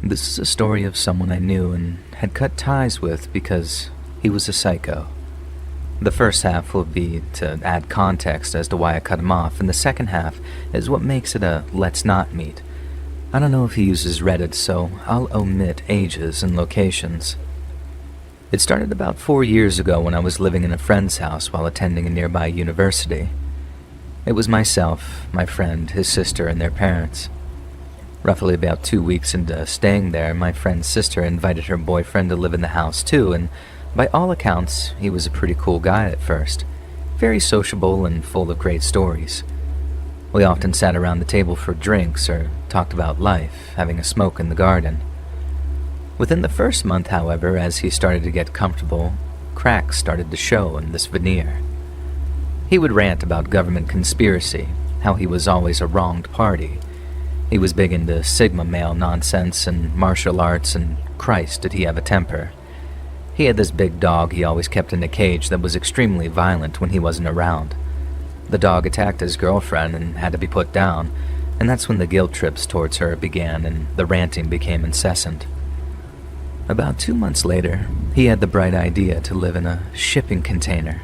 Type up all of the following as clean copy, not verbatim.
This is a story of someone I knew and had cut ties with because he was a psycho. The first half will be to add context as to why I cut him off, and the second half is what makes it a let's not meet. I don't know if he uses Reddit, so I'll omit ages and locations. It started about 4 years ago when I was living in a friend's house while attending a nearby university. It was myself, my friend, his sister, and their parents. Roughly about 2 weeks into staying there, my friend's sister invited her boyfriend to live in the house too, and by all accounts, he was a pretty cool guy at first. Very sociable and full of great stories. We often sat around the table for drinks or talked about life, having a smoke in the garden. Within the first month, however, as he started to get comfortable, cracks started to show in this veneer. He would rant about government conspiracy, how he was always a wronged party. He was big into Sigma male nonsense and martial arts, and Christ, did he have a temper. He had this big dog he always kept in a cage that was extremely violent when he wasn't around. The dog attacked his girlfriend and had to be put down, and that's when the guilt trips towards her began and the ranting became incessant. About 2 months later, he had the bright idea to live in a shipping container,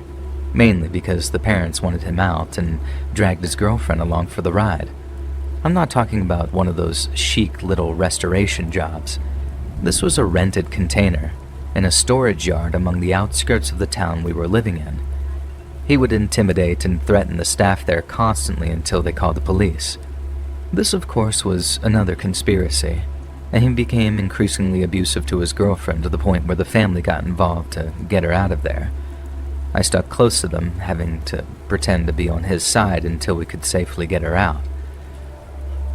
mainly because the parents wanted him out and dragged his girlfriend along for the ride. I'm not talking about one of those chic little restoration jobs. This was a rented container in a storage yard among the outskirts of the town we were living in. He would intimidate and threaten the staff there constantly until they called the police. This, of course, was another conspiracy, and he became increasingly abusive to his girlfriend to the point where the family got involved to get her out of there. I stuck close to them, having to pretend to be on his side until we could safely get her out.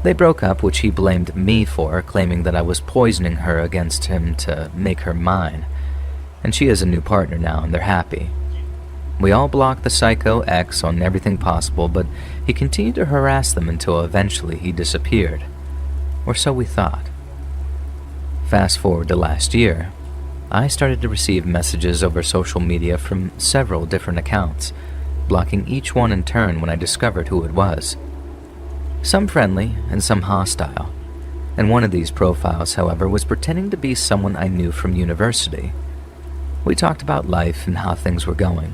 They broke up, which he blamed me for, claiming that I was poisoning her against him to make her mine. And she has a new partner now, and they're happy. We all blocked the psycho ex on everything possible, but he continued to harass them until eventually he disappeared. Or so we thought. Fast forward to last year, I started to receive messages over social media from several different accounts, blocking each one in turn when I discovered who it was. Some friendly and some hostile, and one of these profiles, however, was pretending to be someone I knew from university. We talked about life and how things were going,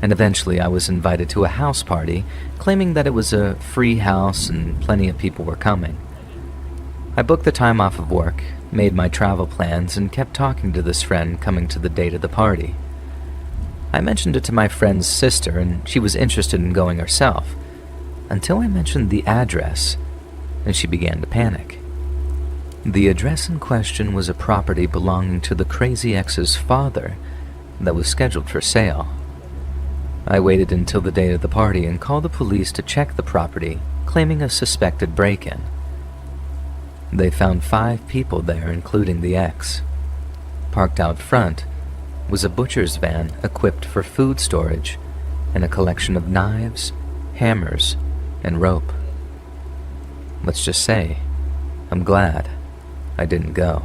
and eventually I was invited to a house party, claiming that it was a free house and plenty of people were coming. I booked the time off of work, made my travel plans, and kept talking to this friend coming to the date of the party. I mentioned it to my friend's sister, and she was interested in going herself, until I mentioned the address, and she began to panic. The address in question was a property belonging to the crazy ex's father that was scheduled for sale. I waited until the day of the party and called the police to check the property, claiming a suspected break-in. They found 5 people there, including the ex. Parked out front was a butcher's van equipped for food storage and a collection of knives, hammers, and rope. Let's just say, I'm glad I didn't go.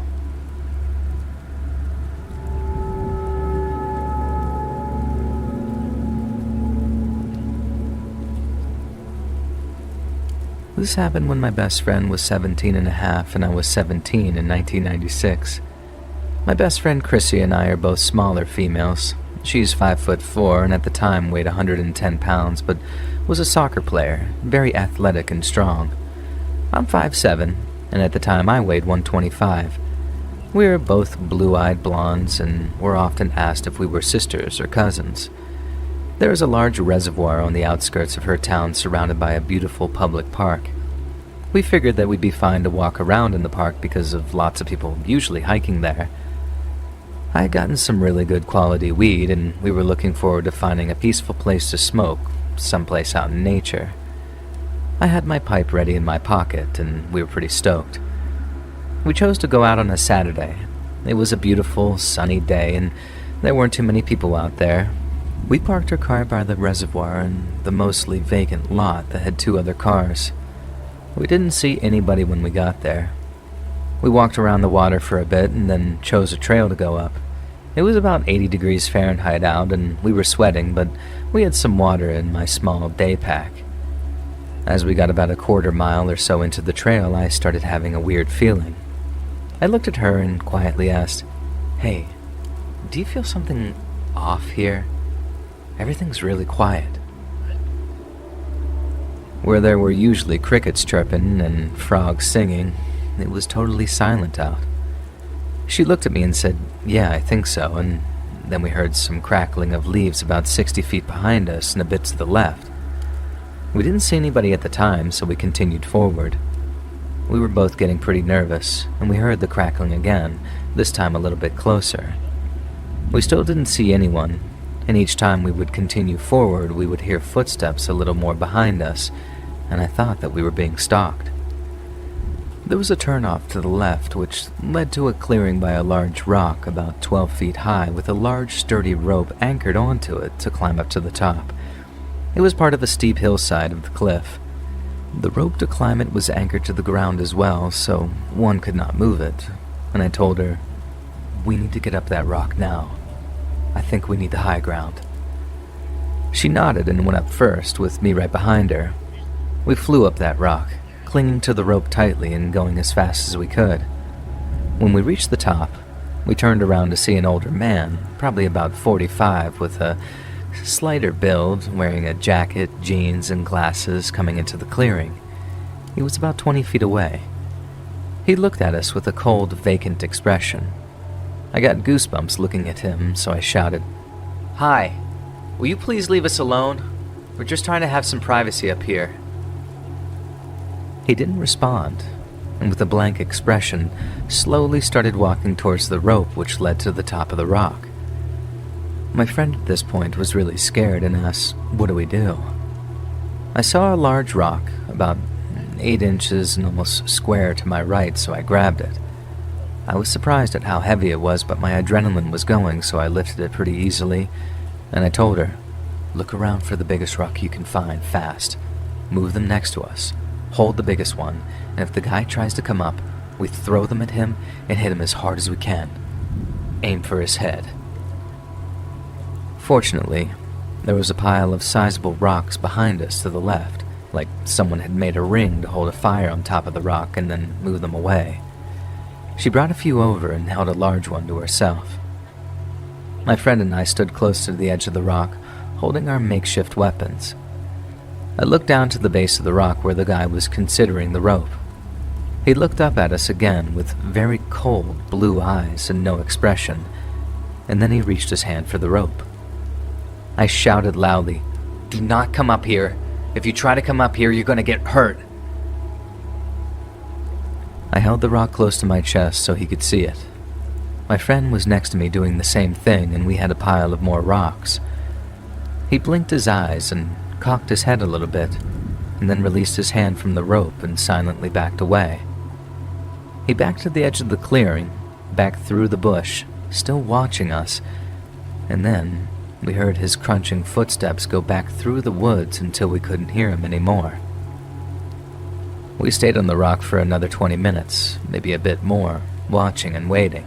This happened when my best friend was 17 and a half and I was 17 in 1996. My best friend Chrissy and I are both smaller females. She's 5'4" and at the time weighed 110 pounds, but was a soccer player, very athletic and strong. I'm 5'7", and at the time I weighed 125. We were both blue-eyed blondes and were often asked if we were sisters or cousins. There is a large reservoir on the outskirts of her town surrounded by a beautiful public park. We figured that we'd be fine to walk around in the park because of lots of people usually hiking there. I had gotten some really good quality weed, and we were looking forward to finding a peaceful place to smoke, someplace out in nature. I had my pipe ready in my pocket, and we were pretty stoked. We chose to go out on a Saturday. It was a beautiful, sunny day, and there weren't too many people out there. We parked our car by the reservoir in the mostly vacant lot that had 2 other cars. We didn't see anybody when we got there. We walked around the water for a bit and then chose a trail to go up. It was about 80 degrees Fahrenheit out and we were sweating, but we had some water in my small day pack. As we got about a quarter mile or so into the trail, I started having a weird feeling. I looked at her and quietly asked, "Hey, do you feel something off here? Everything's really quiet." Where there were usually crickets chirping and frogs singing, it was totally silent out. She looked at me and said, "Yeah, I think so," and then we heard some crackling of leaves about 60 feet behind us and a bit to the left. We didn't see anybody at the time, so we continued forward. We were both getting pretty nervous, and we heard the crackling again, this time a little bit closer. We still didn't see anyone, and each time we would continue forward, we would hear footsteps a little more behind us, and I thought that we were being stalked. There was a turnoff to the left, which led to a clearing by a large rock about 12 feet high with a large sturdy rope anchored onto it to climb up to the top. It was part of a steep hillside of the cliff. The rope to climb it was anchored to the ground as well, so one could not move it, and I told her, "We need to get up that rock now. I think we need the high ground." She nodded and went up first, with me right behind her. We flew up that rock, clinging to the rope tightly and going as fast as we could. When we reached the top, we turned around to see an older man, probably about 45, with a slighter build, wearing a jacket, jeans, and glasses coming into the clearing. He was about 20 feet away. He looked at us with a cold, vacant expression. I got goosebumps looking at him, so I shouted, "Hi, will you please leave us alone? We're just trying to have some privacy up here." He didn't respond, and with a blank expression, slowly started walking towards the rope which led to the top of the rock. My friend at this point was really scared and asked, "What do we do?" I saw a large rock, about 8 inches and almost square to my right, so I grabbed it. I was surprised at how heavy it was, but my adrenaline was going, so I lifted it pretty easily, and I told her, "Look around for the biggest rock you can find, fast. Move them next to us. Hold the biggest one, and if the guy tries to come up, we throw them at him and hit him as hard as we can. Aim for his head." Fortunately, there was a pile of sizable rocks behind us to the left, like someone had made a ring to hold a fire on top of the rock and then move them away. She brought a few over and held a large one to herself. My friend and I stood close to the edge of the rock, holding our makeshift weapons. I looked down to the base of the rock where the guy was considering the rope. He looked up at us again with very cold blue eyes and no expression, and then he reached his hand for the rope. I shouted loudly, "Do not come up here. If you try to come up here, you're going to get hurt." I held the rock close to my chest so he could see it. My friend was next to me doing the same thing, and we had a pile of more rocks. He blinked his eyes and cocked his head a little bit, and then released his hand from the rope and silently backed away. He backed to the edge of the clearing, back through the bush, still watching us, and then we heard his crunching footsteps go back through the woods until we couldn't hear him anymore. We stayed on the rock for another 20 minutes, maybe a bit more, watching and waiting.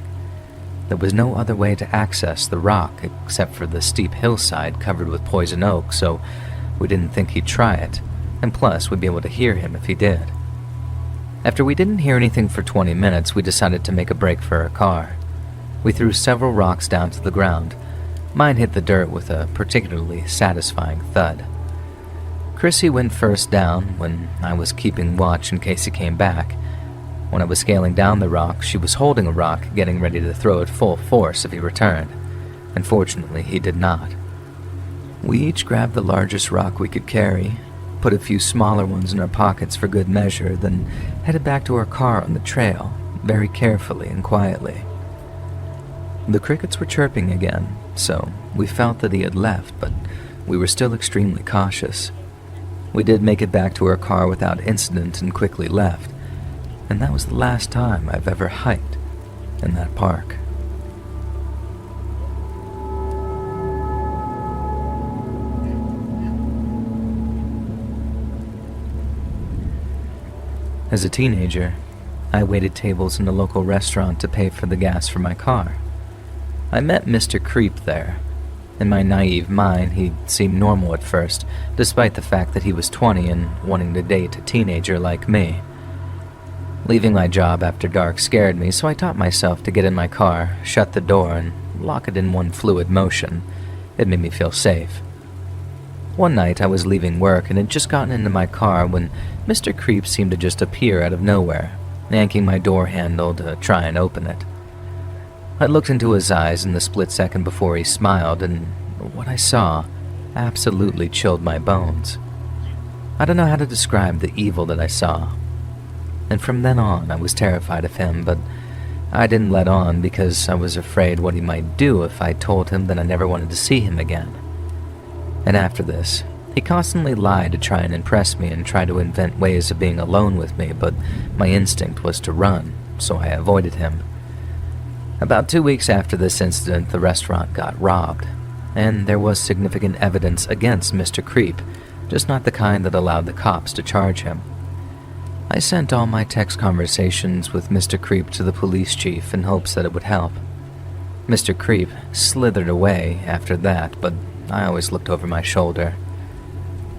There was no other way to access the rock except for the steep hillside covered with poison oak, so we didn't think he'd try it, and plus we'd be able to hear him if he did. After we didn't hear anything for 20 minutes, we decided to make a break for our car. We threw several rocks down to the ground. Mine hit the dirt with a particularly satisfying thud. Chrissy went first down when I was keeping watch in case he came back. When I was scaling down the rock, she was holding a rock, getting ready to throw it full force if he returned. Unfortunately, he did not. We each grabbed the largest rock we could carry, put a few smaller ones in our pockets for good measure, then headed back to our car on the trail, very carefully and quietly. The crickets were chirping again, so we felt that he had left, but we were still extremely cautious. We did make it back to our car without incident and quickly left, and that was the last time I've ever hiked in that park. As a teenager, I waited tables in a local restaurant to pay for the gas for my car. I met Mr. Creep there. In my naive mind, he seemed normal at first, despite the fact that he was 20 and wanting to date a teenager like me. Leaving my job after dark scared me, so I taught myself to get in my car, shut the door, and lock it in one fluid motion. It made me feel safe. One night I was leaving work and had just gotten into my car when Mr. Creep seemed to just appear out of nowhere, yanking my door handle to try and open it. I looked into his eyes in the split second before he smiled, and what I saw absolutely chilled my bones. I don't know how to describe the evil that I saw. And from then on, I was terrified of him, but I didn't let on because I was afraid what he might do if I told him that I never wanted to see him again. And after this, he constantly lied to try and impress me and try to invent ways of being alone with me, but my instinct was to run, so I avoided him. About 2 weeks after this incident, the restaurant got robbed, and there was significant evidence against Mr. Creep, just not the kind that allowed the cops to charge him. I sent all my text conversations with Mr. Creep to the police chief in hopes that it would help. Mr. Creep slithered away after that, but I always looked over my shoulder.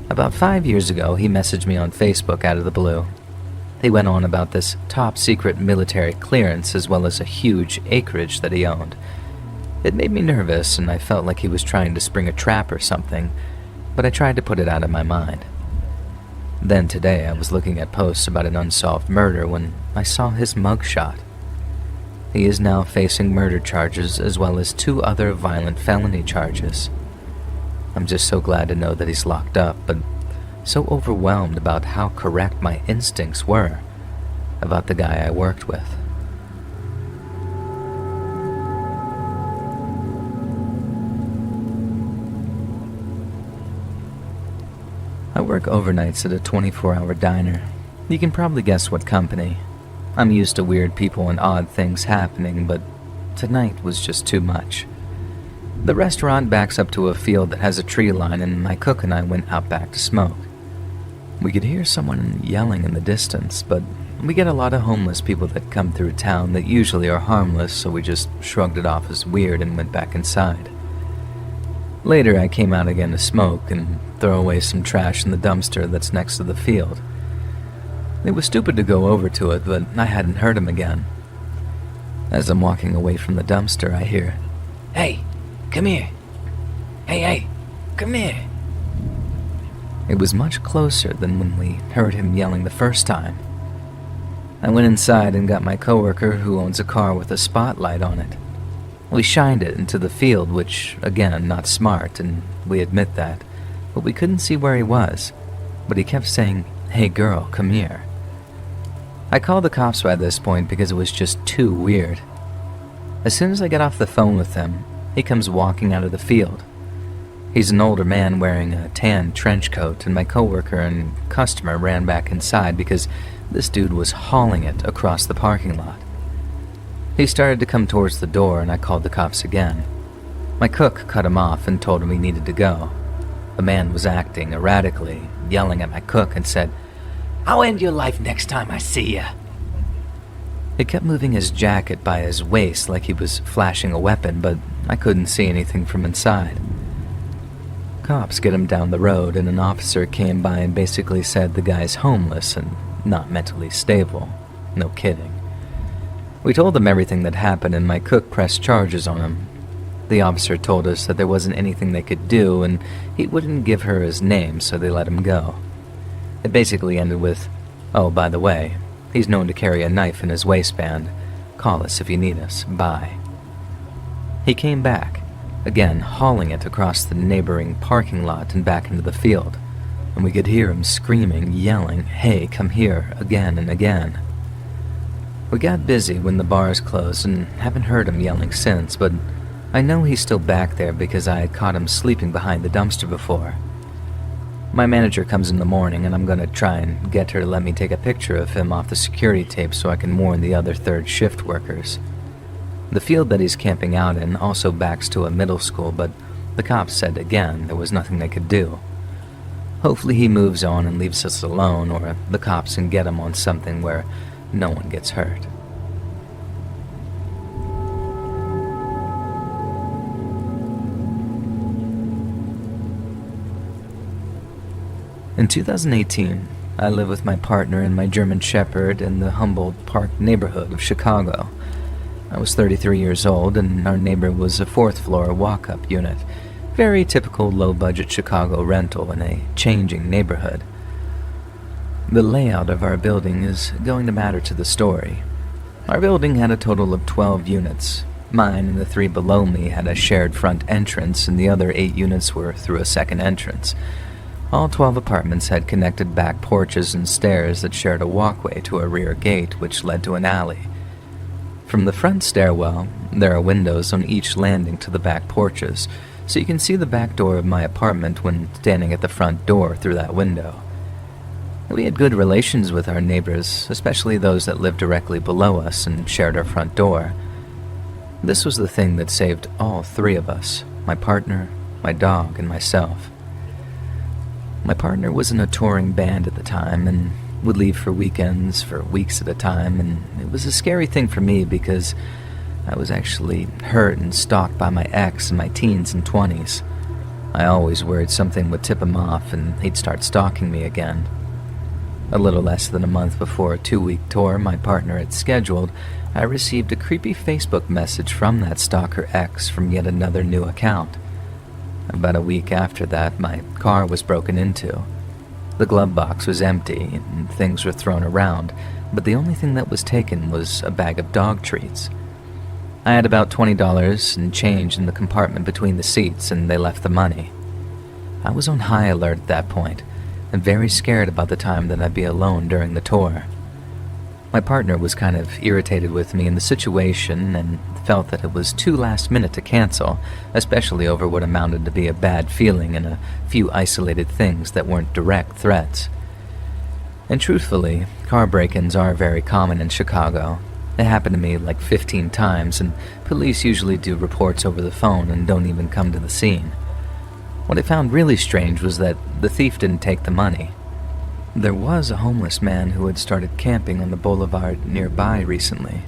About 5 years ago, he messaged me on Facebook out of the blue. He went on about this top-secret military clearance as well as a huge acreage that he owned. It made me nervous, and I felt like he was trying to spring a trap or something, but I tried to put it out of my mind. Then today, I was looking at posts about an unsolved murder when I saw his mugshot. He is now facing murder charges as well as 2 other violent felony charges. I'm just so glad to know that he's locked up, but so overwhelmed about how correct my instincts were about the guy I worked with. I work overnights at a 24-hour diner. You can probably guess what company. I'm used to weird people and odd things happening, but tonight was just too much. The restaurant backs up to a field that has a tree line, and my cook and I went out back to smoke. We could hear someone yelling in the distance, but we get a lot of homeless people that come through town that usually are harmless, so we just shrugged it off as weird and went back inside. Later, I came out again to smoke and throw away some trash in the dumpster that's next to the field. It was stupid to go over to it, but I hadn't heard him again. As I'm walking away from the dumpster, I hear, "Hey, come here. Hey, come here." It was much closer than when we heard him yelling the first time. I went inside and got my coworker who owns a car with a spotlight on it. We shined it into the field, which, again, not smart, and we admit that, but we couldn't see where he was, but he kept saying, "Hey girl, come here." I called the cops by this point because it was just too weird. As soon as I get off the phone with him, he comes walking out of the field. He's an older man wearing a tan trench coat, and my coworker and customer ran back inside because this dude was hauling it across the parking lot. He started to come towards the door, and I called the cops again. My cook cut him off and told him he needed to go. The man was acting erratically, yelling at my cook and said, "I'll end your life next time I see ya." He kept moving his jacket by his waist like he was flashing a weapon, but I couldn't see anything from inside. Cops get him down the road, and an officer came by and basically said the guy's homeless and not mentally stable. No kidding. We told them everything that happened, and my cook pressed charges on him. The officer told us that there wasn't anything they could do, and he wouldn't give her his name, so they let him go. It basically ended with, "Oh, by the way, he's known to carry a knife in his waistband. Call us if you need us. Bye." He came back, again hauling it across the neighboring parking lot and back into the field, and we could hear him screaming, yelling, "Hey, come here," again and again. We got busy when the bars closed and haven't heard him yelling since, but I know he's still back there because I had caught him sleeping behind the dumpster before. My manager comes in the morning, and I'm going to try and get her to let me take a picture of him off the security tape so I can warn the other third shift workers. The field that he's camping out in also backs to a middle school, but the cops said again there was nothing they could do. Hopefully he moves on and leaves us alone, or the cops can get him on something where no one gets hurt. In 2018, I live with my partner and my German Shepherd in the Humboldt Park neighborhood of Chicago. I was 33 years old, and our neighbor was a fourth-floor walk-up unit. Very typical low-budget Chicago rental in a changing neighborhood. The layout of our building is going to matter to the story. Our building had a total of 12 units. Mine and the 3 below me had a shared front entrance, and the other 8 units were through a second entrance. All 12 apartments had connected back porches and stairs that shared a walkway to a rear gate which led to an alley. From the front stairwell, there are windows on each landing to the back porches, so you can see the back door of my apartment when standing at the front door through that window. We had good relations with our neighbors, especially those that lived directly below us and shared our front door. This was the thing that saved all 3 of us, my partner, my dog, and myself. My partner was in a touring band at the time and would leave for weekends for weeks at a time, and it was a scary thing for me because I was actually hurt and stalked by my ex in my teens and 20s. I always worried something would tip him off and he'd start stalking me again. A little less than a month before a 2-week tour my partner had scheduled, I received a creepy Facebook message from that stalker ex from yet another new account. About a week after that, my car was broken into. The glove box was empty and things were thrown around, but the only thing that was taken was a bag of dog treats. I had about $20 and change in the compartment between the seats, and they left the money. I was on high alert at that point, and very scared about the time that I'd be alone during the tour. My partner was kind of irritated with me in the situation and felt that it was too last minute to cancel, especially over what amounted to be a bad feeling and a few isolated things that weren't direct threats. And truthfully, car break-ins are very common in Chicago. It happened to me like 15 times, and police usually do reports over the phone and don't even come to the scene. What I found really strange was that the thief didn't take the money. There was a homeless man who had started camping on the boulevard nearby recently.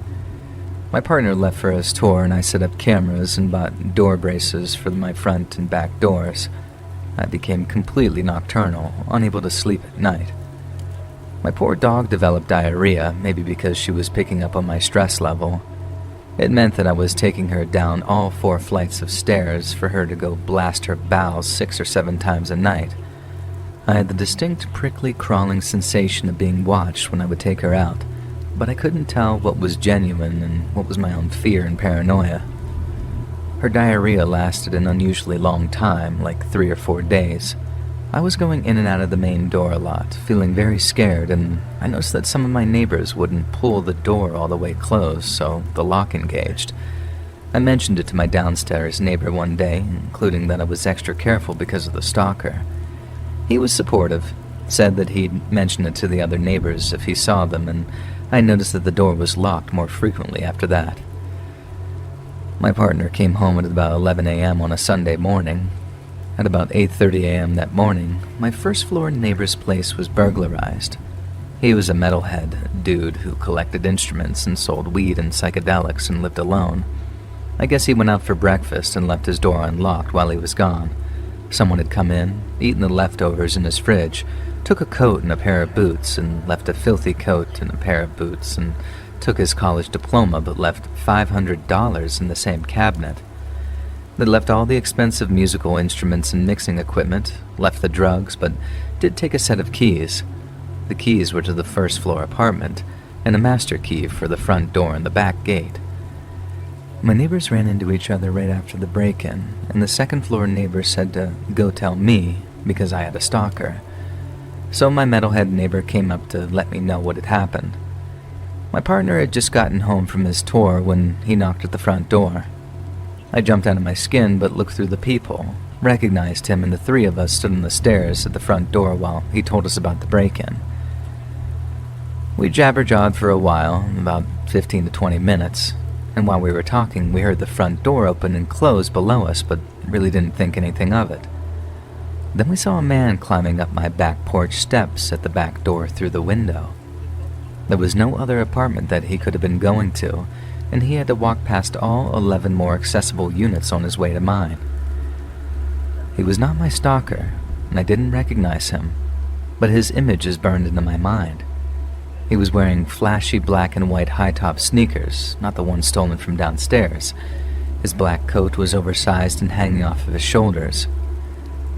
My partner left for his tour, and I set up cameras and bought door braces for my front and back doors. I became completely nocturnal, unable to sleep at night. My poor dog developed diarrhea, maybe because she was picking up on my stress level. It meant that I was taking her down all 4 flights of stairs for her to go blast her bowels 6 or 7 times a night. I had the distinct prickly crawling sensation of being watched when I would take her out, but I couldn't tell what was genuine and what was my own fear and paranoia. Her diarrhea lasted an unusually long time, like 3 or 4 days. I was going in and out of the main door a lot, feeling very scared, and I noticed that some of my neighbors wouldn't pull the door all the way closed, so the lock engaged. I mentioned it to my downstairs neighbor one day, including that I was extra careful because of the stalker. He was supportive, said that he'd mention it to the other neighbors if he saw them, and I noticed that the door was locked more frequently after that. My partner came home at about 11 a.m. on a Sunday morning. At about 8:30 a.m. that morning, my first-floor neighbor's place was burglarized. He was a metalhead dude who collected instruments and sold weed and psychedelics and lived alone. I guess he went out for breakfast and left his door unlocked while he was gone. Someone had come in, eaten the leftovers in his fridge, took a coat and a pair of boots, and left a filthy coat and a pair of boots, and took his college diploma but left $500 in the same cabinet. They left all the expensive musical instruments and mixing equipment, left the drugs, but did take a set of keys. The keys were to the first-floor apartment, and a master key for the front door and the back gate. My neighbors ran into each other right after the break-in, and the second-floor neighbor said to go tell me because I had a stalker. So my metalhead neighbor came up to let me know what had happened. My partner had just gotten home from his tour when he knocked at the front door. I jumped out of my skin but looked through the peephole, recognized him, and the 3 of us stood on the stairs at the front door while he told us about the break-in. We jabber-jawed for a while, about 15 to 20 minutes, and while we were talking, we heard the front door open and close below us, but really didn't think anything of it. Then we saw a man climbing up my back porch steps at the back door through the window. There was no other apartment that he could have been going to, and he had to walk past all 11 more accessible units on his way to mine. He was not my stalker, and I didn't recognize him, but his image is burned into my mind. He was wearing flashy black and white high-top sneakers, not the ones stolen from downstairs. His black coat was oversized and hanging off of his shoulders.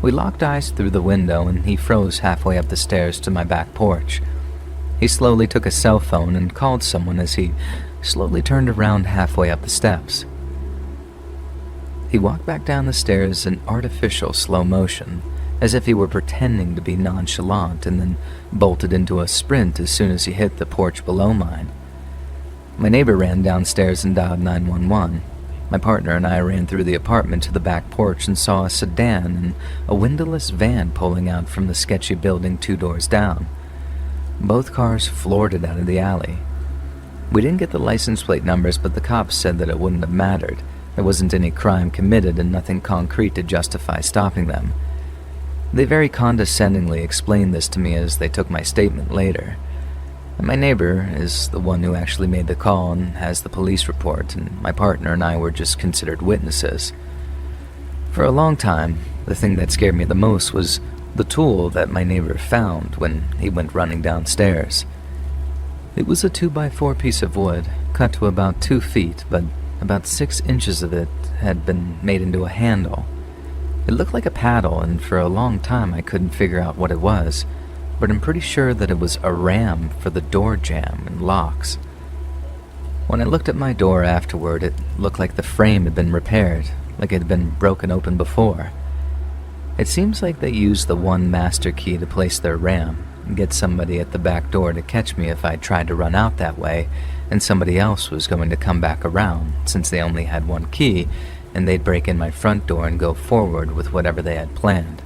We locked eyes through the window, and he froze halfway up the stairs to my back porch. He slowly took a cell phone and called someone as he slowly turned around halfway up the steps. He walked back down the stairs in artificial slow motion, as if he were pretending to be nonchalant, and then bolted into a sprint as soon as he hit the porch below mine. My neighbor ran downstairs and dialed 911. My partner and I ran through the apartment to the back porch and saw a sedan and a windowless van pulling out from the sketchy building 2 doors down. Both cars floored it out of the alley. We didn't get the license plate numbers, but the cops said that it wouldn't have mattered. There wasn't any crime committed and nothing concrete to justify stopping them. They very condescendingly explained this to me as they took my statement later. And my neighbor is the one who actually made the call and has the police report, and my partner and I were just considered witnesses. For a long time, the thing that scared me the most was the tool that my neighbor found when he went running downstairs. It was a 2x4 piece of wood, cut to about 2 feet, but about 6 inches of it had been made into a handle. It looked like a paddle, and for a long time I couldn't figure out what it was, but I'm pretty sure that it was a ram for the door jamb and locks. When I looked at my door afterward, it looked like the frame had been repaired, like it had been broken open before. It seems like they used the one master key to place their ram and get somebody at the back door to catch me if I tried to run out that way, and somebody else was going to come back around since they only had one key, and they'd break in my front door and go forward with whatever they had planned.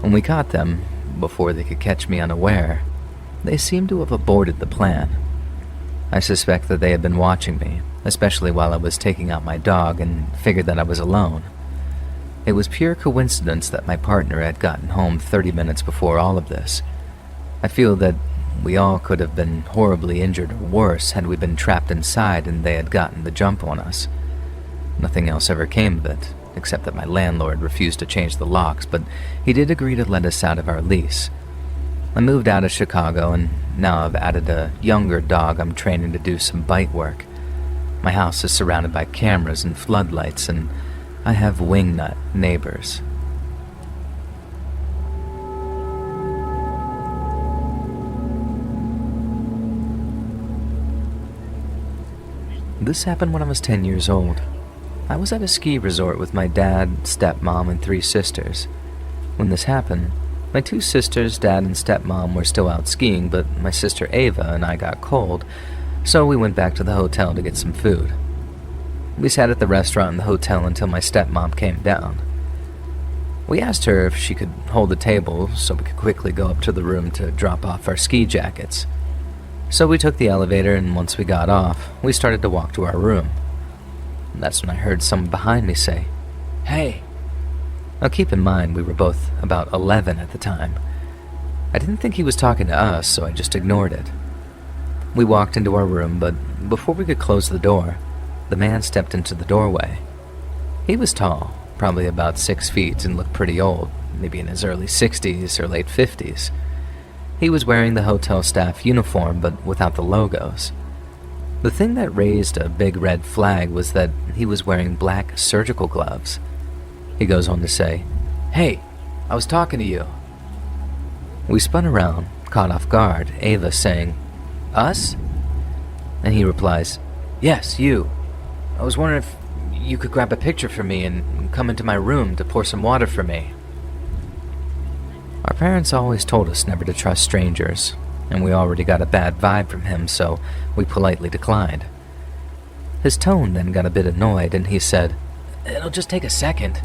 When we caught them, before they could catch me unaware, they seemed to have aborted the plan. I suspect that they had been watching me, especially while I was taking out my dog, and figured that I was alone. It was pure coincidence that my partner had gotten home 30 minutes before all of this. I feel that we all could have been horribly injured or worse had we been trapped inside and they had gotten the jump on us. Nothing else ever came of it, except that my landlord refused to change the locks, but he did agree to let us out of our lease. I moved out of Chicago, and now I've added a younger dog I'm training to do some bite work. My house is surrounded by cameras and floodlights, and I have wingnut neighbors. This happened when I was 10 years old. I was at a ski resort with my dad, stepmom, and 3 sisters. When this happened, my 2 sisters, dad, and stepmom were still out skiing, but my sister Ava and I got cold, so we went back to the hotel to get some food. We sat at the restaurant in the hotel until my stepmom came down. We asked her if she could hold the table so we could quickly go up to the room to drop off our ski jackets. So we took the elevator, and once we got off, we started to walk to our room. And that's when I heard someone behind me say, "Hey." Now keep in mind, we were both about 11 at the time. I didn't think he was talking to us, so I just ignored it. We walked into our room, but before we could close the door, the man stepped into the doorway. He was tall, probably about 6 feet, and looked pretty old, maybe in his early 60s or late 50s. He was wearing the hotel staff uniform, but without the logos. The thing that raised a big red flag was that he was wearing black surgical gloves. He goes on to say, "Hey, I was talking to you." We spun around, caught off guard, Ava saying, "Us?" And he replies, "Yes, you. I was wondering if you could grab a picture for me and come into my room to pour some water for me." Our parents always told us never to trust strangers, and we already got a bad vibe from him, so we politely declined. His tone then got a bit annoyed, and he said, "It'll just take a second.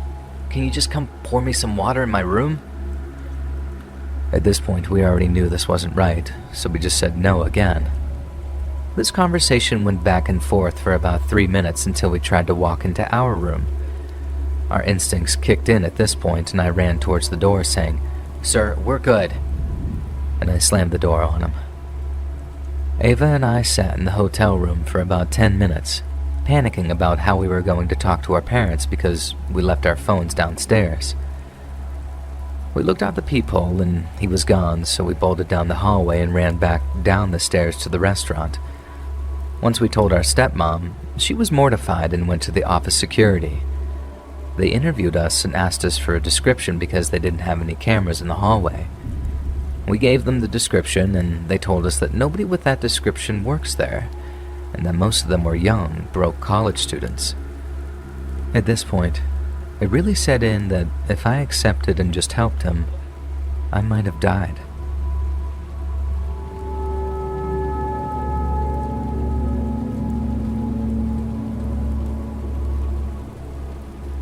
Can you just come pour me some water in my room?" At this point, we already knew this wasn't right, so we just said no again. This conversation went back and forth for about 3 minutes until we tried to walk into our room. Our instincts kicked in at this point, and I ran towards the door saying, "Sir, we're good." And I slammed the door on him. Ava and I sat in the hotel room for about 10 minutes, panicking about how we were going to talk to our parents because we left our phones downstairs. We looked out the peephole and he was gone, so we bolted down the hallway and ran back down the stairs to the restaurant. Once we told our stepmom, she was mortified and went to the office security. They interviewed us and asked us for a description because they didn't have any cameras in the hallway. We gave them the description and they told us that nobody with that description works there, and that most of them were young, broke college students. At this point, it really set in that if I accepted and just helped him, I might have died.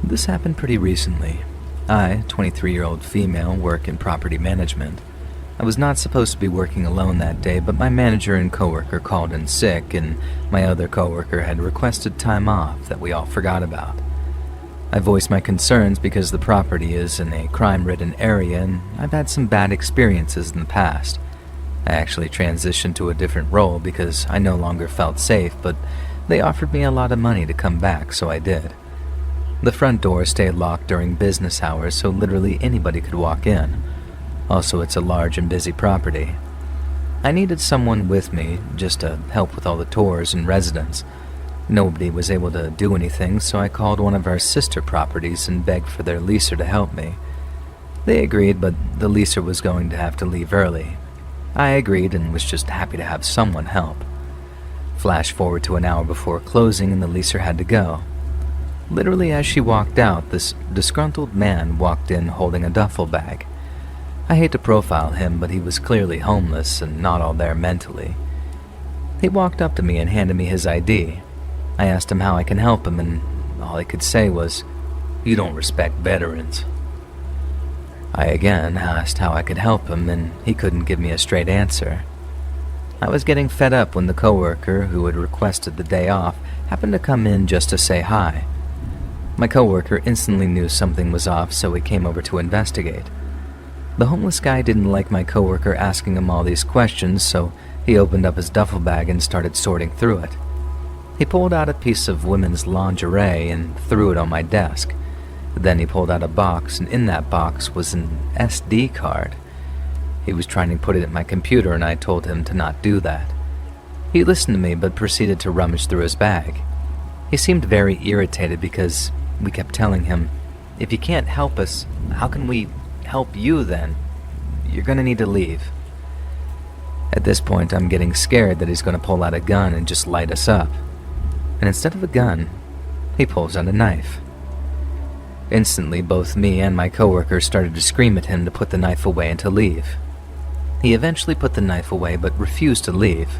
This happened pretty recently. I, 23-year-old female, work in property management. I was not supposed to be working alone that day, but my manager and coworker called in sick, and my other coworker had requested time off that we all forgot about. I voiced my concerns because the property is in a crime-ridden area, and I've had some bad experiences in the past. I actually transitioned to a different role because I no longer felt safe, but they offered me a lot of money to come back, so I did. The front door stayed locked during business hours, so literally anybody could walk in. Also, it's a large and busy property. I needed someone with me just to help with all the tours and residents. Nobody was able to do anything, so I called one of our sister properties and begged for their leaser to help me. They agreed, but the leaser was going to have to leave early. I agreed and was just happy to have someone help. Flash forward to an hour before closing and the leaser had to go. Literally as she walked out, this disgruntled man walked in holding a duffel bag. I hate to profile him, but he was clearly homeless and not all there mentally. He walked up to me and handed me his ID. I asked him how I can help him, and all he could say was, "You don't respect veterans." I again asked how I could help him, and he couldn't give me a straight answer. I was getting fed up when the coworker who had requested the day off happened to come in just to say hi. My coworker instantly knew something was off, so he came over to investigate. The homeless guy didn't like my coworker asking him all these questions, so he opened up his duffel bag and started sorting through it. He pulled out a piece of women's lingerie and threw it on my desk. Then he pulled out a box, and in that box was an SD card. He was trying to put it in my computer, and I told him to not do that. He listened to me, but proceeded to rummage through his bag. He seemed very irritated because we kept telling him, "If you can't help us, how can we help you then? You're gonna need to leave." At this point, I'm getting scared that he's gonna pull out a gun and just light us up. And instead of a gun, he pulls out a knife. Instantly, both me and my coworker started to scream at him to put the knife away and to leave. He eventually put the knife away but refused to leave.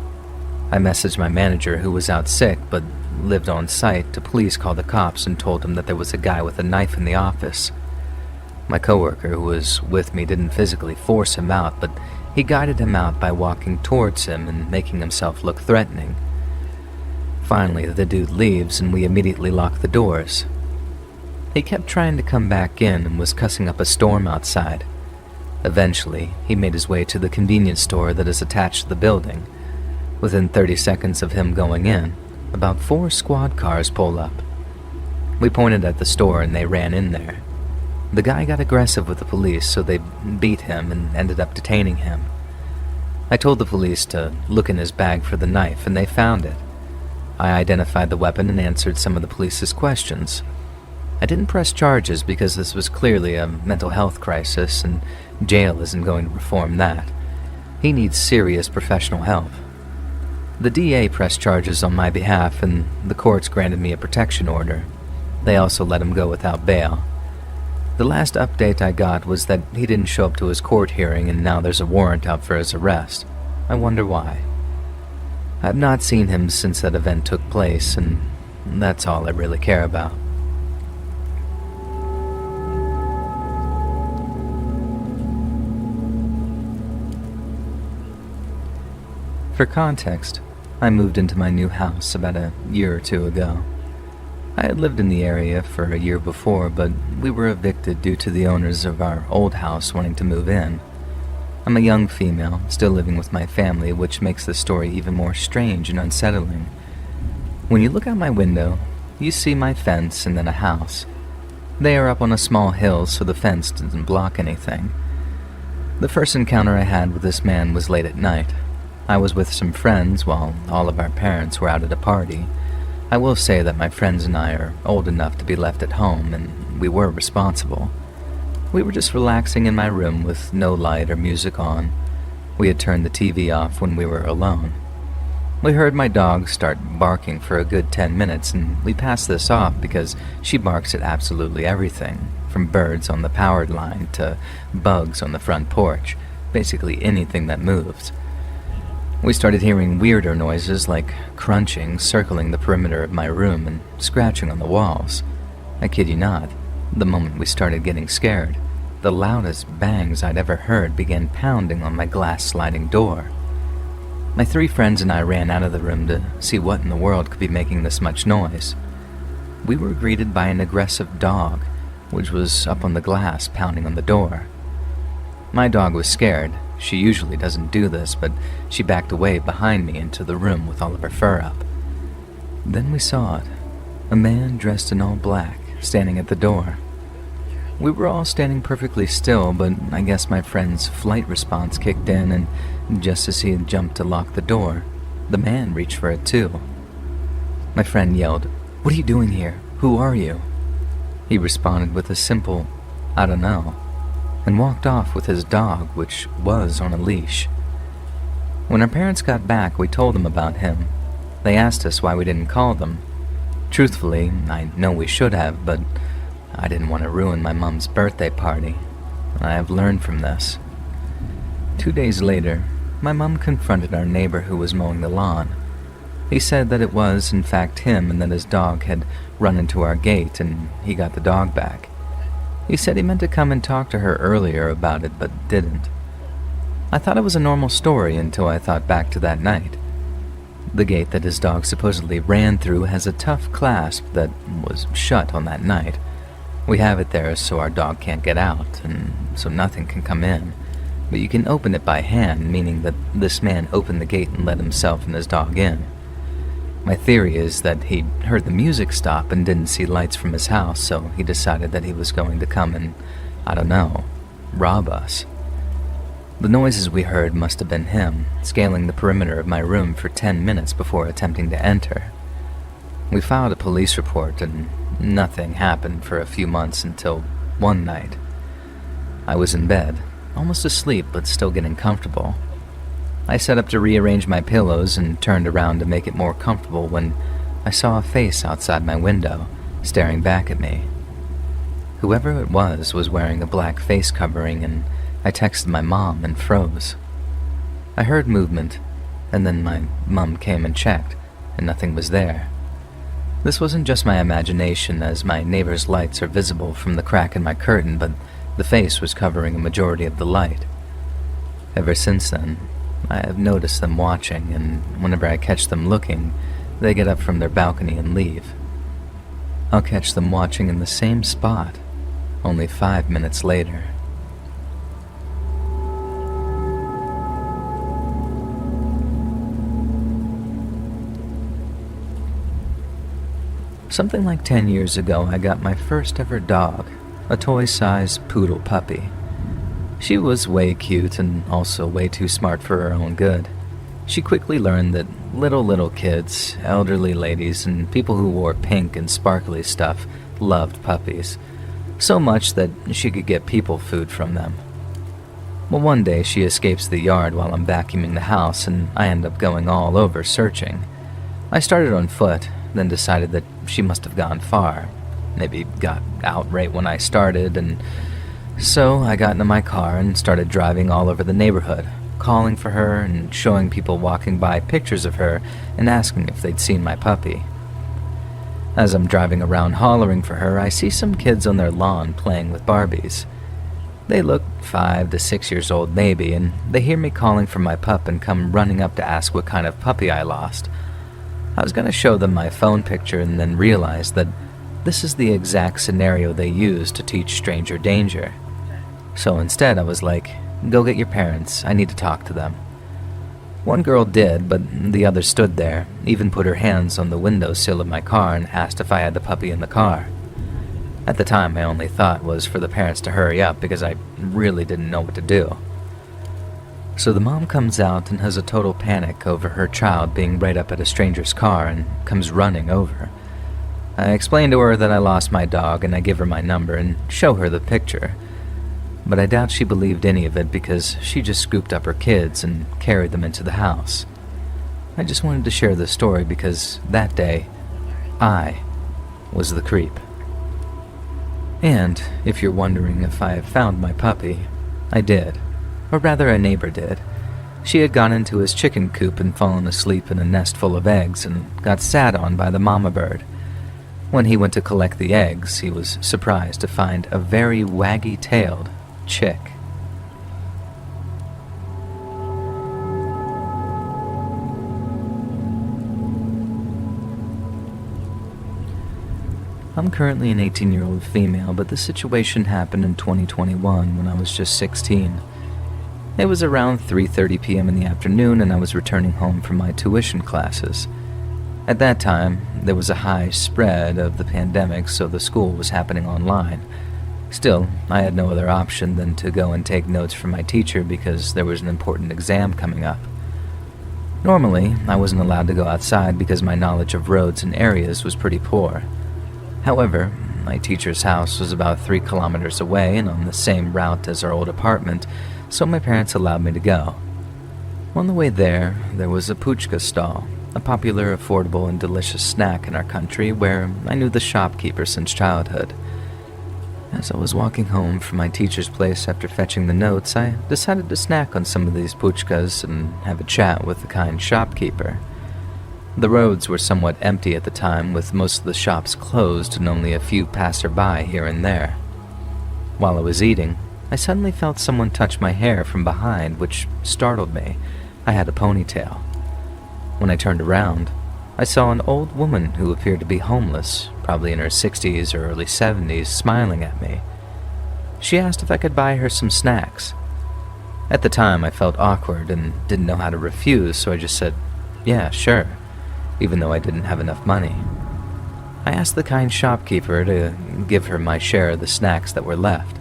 I messaged my manager, who was out sick but lived on site, to please call the cops and told him that there was a guy with a knife in the office. My coworker who was with me didn't physically force him out, but he guided him out by walking towards him and making himself look threatening. Finally, the dude leaves and we immediately lock the doors. He kept trying to come back in and was cussing up a storm outside. Eventually, he made his way to the convenience store that is attached to the building. Within 30 seconds of him going in, about 4 squad cars pull up. We pointed at the store and they ran in there. The guy got aggressive with the police, so they beat him and ended up detaining him. I told the police to look in his bag for the knife, and they found it. I identified the weapon and answered some of the police's questions. I didn't press charges because this was clearly a mental health crisis, and jail isn't going to reform that. He needs serious professional help. The DA pressed charges on my behalf, and the courts granted me a protection order. They also let him go without bail. The last update I got was that he didn't show up to his court hearing, and now there's a warrant out for his arrest. I wonder why. I've not seen him since that event took place, and that's all I really care about. For context, I moved into my new house about a year or two ago. I had lived in the area for a year before, but we were evicted due to the owners of our old house wanting to move in. I'm a young female, still living with my family, which makes the story even more strange and unsettling. When you look out my window, you see my fence and then a house. They are up on a small hill, so the fence doesn't block anything. The first encounter I had with this man was late at night. I was with some friends while all of our parents were out at a party. I will say that my friends and I are old enough to be left at home, and we were responsible. We were just relaxing in my room with no light or music on. We had turned the TV off when we were alone. We heard my dog start barking for a good 10 minutes, and we passed this off because she barks at absolutely everything, from birds on the powered line to bugs on the front porch, basically anything that moves. We started hearing weirder noises like crunching circling the perimeter of my room and scratching on the walls. I kid you not, the moment we started getting scared, the loudest bangs I'd ever heard began pounding on my glass sliding door. My 3 friends and I ran out of the room to see what in the world could be making this much noise. We were greeted by an aggressive dog, which was up on the glass pounding on the door. My dog was scared. She usually doesn't do this, but she backed away behind me into the room with all of her fur up. Then we saw it, a man dressed in all black, standing at the door. We were all standing perfectly still, but I guess my friend's flight response kicked in, and just as he had jumped to lock the door, the man reached for it too. My friend yelled, "What are you doing here? Who are you?" He responded with a simple, "I don't know," and walked off with his dog, which was on a leash. When our parents got back, we told them about him. They asked us why we didn't call them. Truthfully, I know we should have, but I didn't want to ruin my mom's birthday party. I have learned from this. 2 days later, my mom confronted our neighbor who was mowing the lawn. He said that it was, in fact, him and that his dog had run into our gate and he got the dog back. He said he meant to come and talk to her earlier about it, but didn't. I thought it was a normal story until I thought back to that night. The gate that his dog supposedly ran through has a tough clasp that was shut on that night. We have it there so our dog can't get out, and so nothing can come in. But you can open it by hand, meaning that this man opened the gate and let himself and his dog in. My theory is that he heard the music stop and didn't see lights from his house, so he decided that he was going to come and, I don't know, rob us. The noises we heard must have been him, scaling the perimeter of my room for 10 minutes before attempting to enter. We filed a police report and nothing happened for a few months until one night. I was in bed, almost asleep but still getting comfortable. I set up to rearrange my pillows and turned around to make it more comfortable when I saw a face outside my window, staring back at me. Whoever it was wearing a black face covering, and I texted my mom and froze. I heard movement, and then my mom came and checked, and nothing was there. This wasn't just my imagination, as my neighbor's lights are visible from the crack in my curtain, but the face was covering a majority of the light. Ever since then, I have noticed them watching, and whenever I catch them looking, they get up from their balcony and leave. I'll catch them watching in the same spot, only 5 minutes later. Something like 10 years ago, I got my first ever dog, a toy-sized poodle puppy. She was way cute and also way too smart for her own good. She quickly learned that little kids, elderly ladies, and people who wore pink and sparkly stuff loved puppies, so much that she could get people food from them. Well, one day she escapes the yard while I'm vacuuming the house, and I end up going all over searching. I started on foot, then decided that she must have gone far, maybe got out right when I started, and so I got into my car and started driving all over the neighborhood, calling for her and showing people walking by pictures of her and asking if they'd seen my puppy. As I'm driving around hollering for her, I see some kids on their lawn playing with Barbies. They look 5 to 6 years old maybe, and they hear me calling for my pup and come running up to ask what kind of puppy I lost. I was going to show them my phone picture and then realized that this is the exact scenario they use to teach stranger danger. So instead I was like, "Go get your parents, I need to talk to them." One girl did, but the other stood there, even put her hands on the windowsill of my car and asked if I had the puppy in the car. At the time, my only thought was for the parents to hurry up because I really didn't know what to do. So the mom comes out and has a total panic over her child being right up at a stranger's car and comes running over. I explain to her that I lost my dog and I give her my number and show her the picture. But I doubt she believed any of it because she just scooped up her kids and carried them into the house. I just wanted to share this story because that day, I was the creep. And if you're wondering if I have found my puppy, I did. Or rather, a neighbor did. She had gone into his chicken coop and fallen asleep in a nest full of eggs and got sat on by the mama bird. When he went to collect the eggs, he was surprised to find a very waggy-tailed chick. I'm currently an 18-year-old female, but this situation happened in 2021 when I was just 16. It was around 3:30 p.m. in the afternoon and I was returning home from my tuition classes. At that time, there was a high spread of the pandemic, so the school was happening online. Still, I had no other option than to go and take notes from my teacher because there was an important exam coming up. Normally, I wasn't allowed to go outside because my knowledge of roads and areas was pretty poor. However, my teacher's house was about 3 kilometers away and on the same route as our old apartment, so my parents allowed me to go. On the way there was a puchka stall, a popular, affordable, and delicious snack in our country where I knew the shopkeeper since childhood. As I was walking home from my teacher's place after fetching the notes, I decided to snack on some of these puchkas and have a chat with the kind shopkeeper. The roads were somewhat empty at the time, with most of the shops closed and only a few passer-by here and there. While I was eating, I suddenly felt someone touch my hair from behind, which startled me. I had a ponytail. When I turned around, I saw an old woman who appeared to be homeless, probably in her 60s or early 70s, smiling at me. She asked if I could buy her some snacks. At the time, I felt awkward and didn't know how to refuse, so I just said, "Yeah, sure," even though I didn't have enough money. I asked the kind shopkeeper to give her my share of the snacks that were left.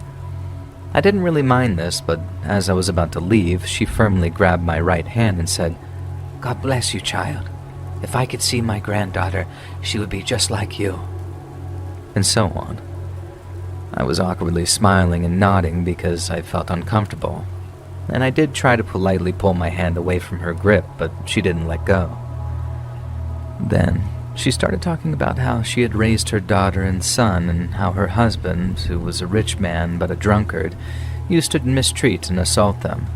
I didn't really mind this, but as I was about to leave, she firmly grabbed my right hand and said, "God bless you, child. If I could see my granddaughter, she would be just like you." And so on. I was awkwardly smiling and nodding because I felt uncomfortable, and I did try to politely pull my hand away from her grip, but she didn't let go. Then, she started talking about how she had raised her daughter and son and how her husband, who was a rich man but a drunkard, used to mistreat and assault them.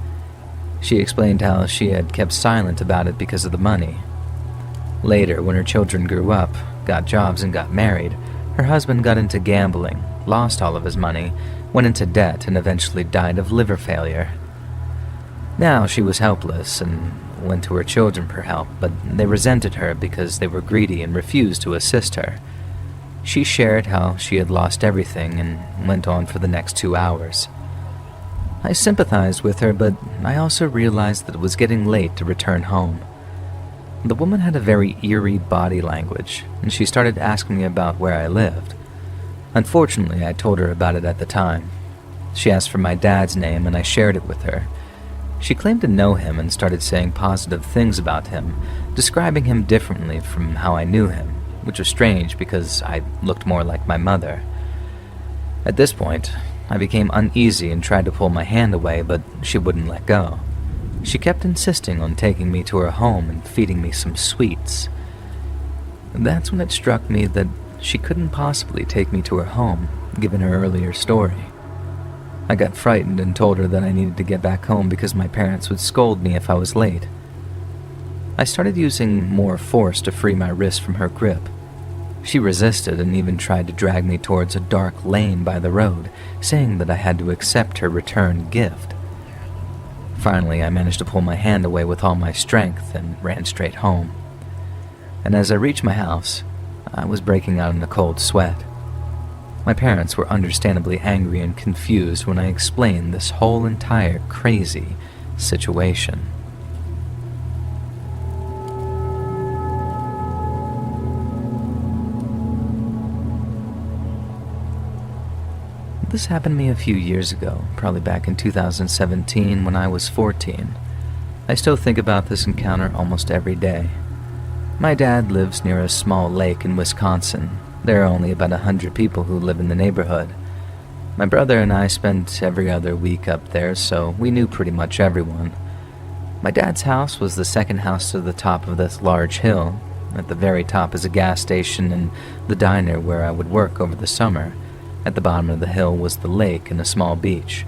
She explained how she had kept silent about it because of the money. Later, when her children grew up, got jobs and got married, her husband got into gambling, lost all of his money, went into debt, and eventually died of liver failure. Now she was helpless and went to her children for help, but they resented her because they were greedy and refused to assist her. She shared how she had lost everything and went on for the next 2 hours. I sympathized with her, but I also realized that it was getting late to return home. The woman had a very eerie body language, and she started asking me about where I lived. Unfortunately, I told her about it at the time. She asked for my dad's name, and I shared it with her. She claimed to know him and started saying positive things about him, describing him differently from how I knew him, which was strange because I looked more like my mother. At this point, I became uneasy and tried to pull my hand away, but she wouldn't let go. She kept insisting on taking me to her home and feeding me some sweets. That's when it struck me that she couldn't possibly take me to her home, given her earlier story. I got frightened and told her that I needed to get back home because my parents would scold me if I was late. I started using more force to free my wrist from her grip. She resisted and even tried to drag me towards a dark lane by the road, saying that I had to accept her return gift. Finally, I managed to pull my hand away with all my strength and ran straight home. And as I reached my house, I was breaking out in a cold sweat. My parents were understandably angry and confused when I explained this whole entire crazy situation. This happened to me a few years ago, probably back in 2017 when I was 14. I still think about this encounter almost every day. My dad lives near a small lake in Wisconsin. There are only about 100 people who live in the neighborhood. My brother and I spent every other week up there, so we knew pretty much everyone. My dad's house was the second house to the top of this large hill. At the very top is a gas station and the diner where I would work over the summer. At the bottom of the hill was the lake and a small beach.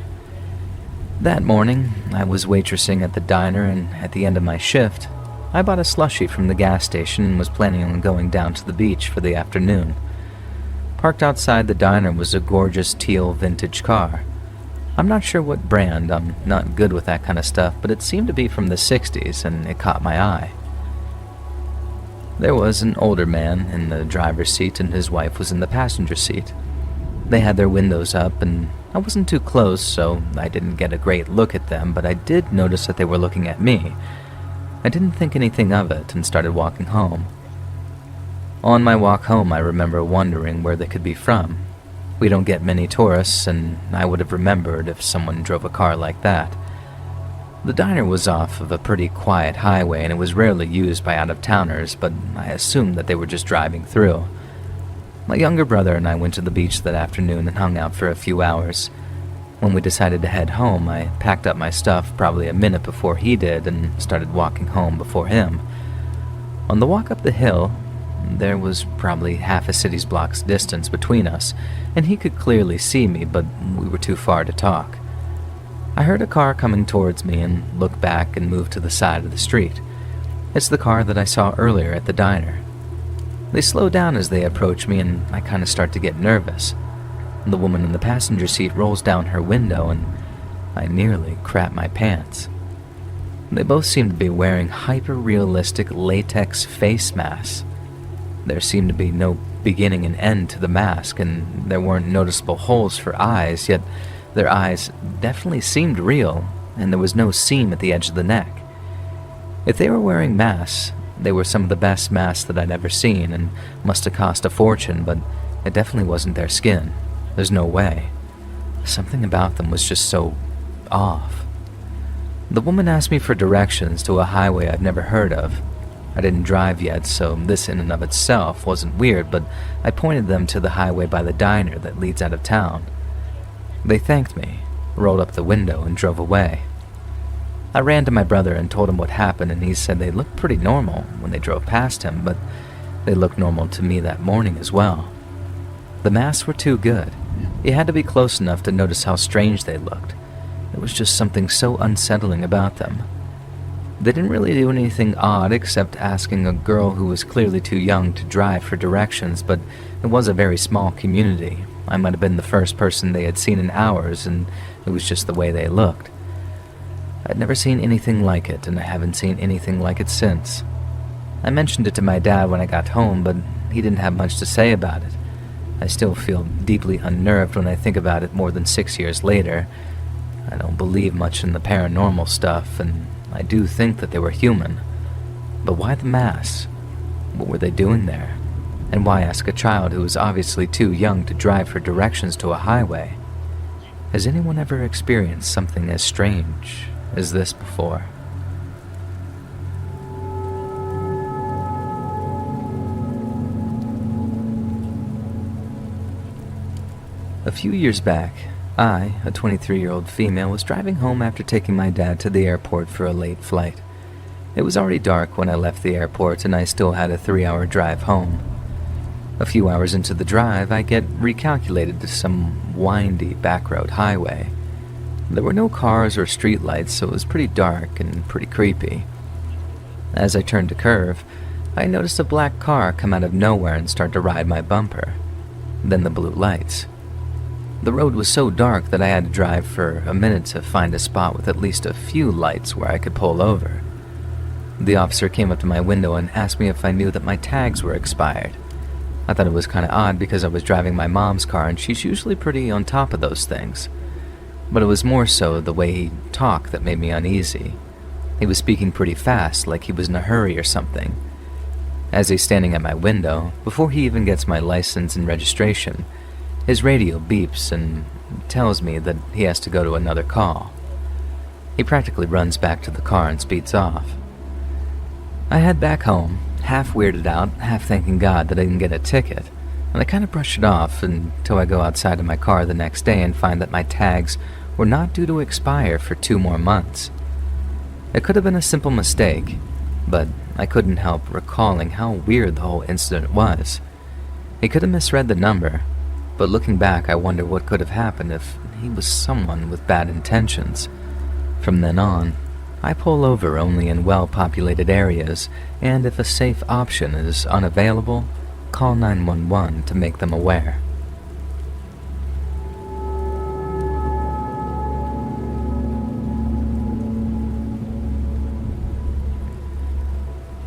That morning, I was waitressing at the diner, and at the end of my shift, I bought a slushie from the gas station and was planning on going down to the beach for the afternoon. Parked outside the diner was a gorgeous teal vintage car. I'm not sure what brand, I'm not good with that kind of stuff, but it seemed to be from the 60s, and it caught my eye. There was an older man in the driver's seat, and his wife was in the passenger seat. They had their windows up, and I wasn't too close, so I didn't get a great look at them, but I did notice that they were looking at me. I didn't think anything of it and started walking home. On my walk home, I remember wondering where they could be from. We don't get many tourists, and I would have remembered if someone drove a car like that. The diner was off of a pretty quiet highway, and it was rarely used by out-of-towners, but I assumed that they were just driving through. My younger brother and I went to the beach that afternoon and hung out for a few hours. When we decided to head home, I packed up my stuff probably a minute before he did and started walking home before him. On the walk up the hill, there was probably half a city's blocks distance between us, and he could clearly see me, but we were too far to talk. I heard a car coming towards me and looked back and moved to the side of the street. It's the car that I saw earlier at the diner. They slow down as they approach me, and I kind of start to get nervous. The woman in the passenger seat rolls down her window, and I nearly crap my pants. They both seem to be wearing hyper-realistic latex face masks. There seemed to be no beginning and end to the mask, and there weren't noticeable holes for eyes, yet their eyes definitely seemed real, and there was no seam at the edge of the neck. If they were wearing masks, they were some of the best masks that I'd ever seen, and must have cost a fortune, but it definitely wasn't their skin. There's no way. Something about them was just so off. The woman asked me for directions to a highway I've never heard of. I didn't drive yet, so this in and of itself wasn't weird, but I pointed them to the highway by the diner that leads out of town. They thanked me, rolled up the window, and drove away. I ran to my brother and told him what happened, and he said they looked pretty normal when they drove past him, but they looked normal to me that morning as well. The masks were too good. You had to be close enough to notice how strange they looked. There was just something so unsettling about them. They didn't really do anything odd except asking a girl who was clearly too young to drive for directions, but it was a very small community. I might have been the first person they had seen in hours, and it was just the way they looked. I'd never seen anything like it, and I haven't seen anything like it since. I mentioned it to my dad when I got home, but he didn't have much to say about it. I still feel deeply unnerved when I think about it more than 6 years later. I don't believe much in the paranormal stuff, and I do think that they were human. But why the masks? What were they doing there? And why ask a child who was obviously too young to drive for directions to a highway? Has anyone ever experienced something as strange as this before? A few years back, I, a 23-year-old female, was driving home after taking my dad to the airport for a late flight. It was already dark when I left the airport, and I still had a 3-hour drive home. A few hours into the drive, I get recalculated to some windy backroad highway. There were no cars or streetlights, so it was pretty dark and pretty creepy. As I turned to curve, I noticed a black car come out of nowhere and start to ride my bumper. Then the blue lights. The road was so dark that I had to drive for a minute to find a spot with at least a few lights where I could pull over. The officer came up to my window and asked me if I knew that my tags were expired. I thought it was kind of odd because I was driving my mom's car and she's usually pretty on top of those things. But it was more so the way he talked that made me uneasy. He was speaking pretty fast, like he was in a hurry or something. As he's standing at my window, before he even gets my license and registration, his radio beeps and tells me that he has to go to another call. He practically runs back to the car and speeds off. I head back home, half weirded out, half thanking God that I didn't get a ticket, and I kind of brush it off until I go outside of my car the next day and find that my tags were not due to expire for 2 more months. It could have been a simple mistake, but I couldn't help recalling how weird the whole incident was. He could have misread the number, but looking back I wonder what could have happened if he was someone with bad intentions. From then on, I pull over only in well-populated areas, and if a safe option is unavailable, call 911 to make them aware.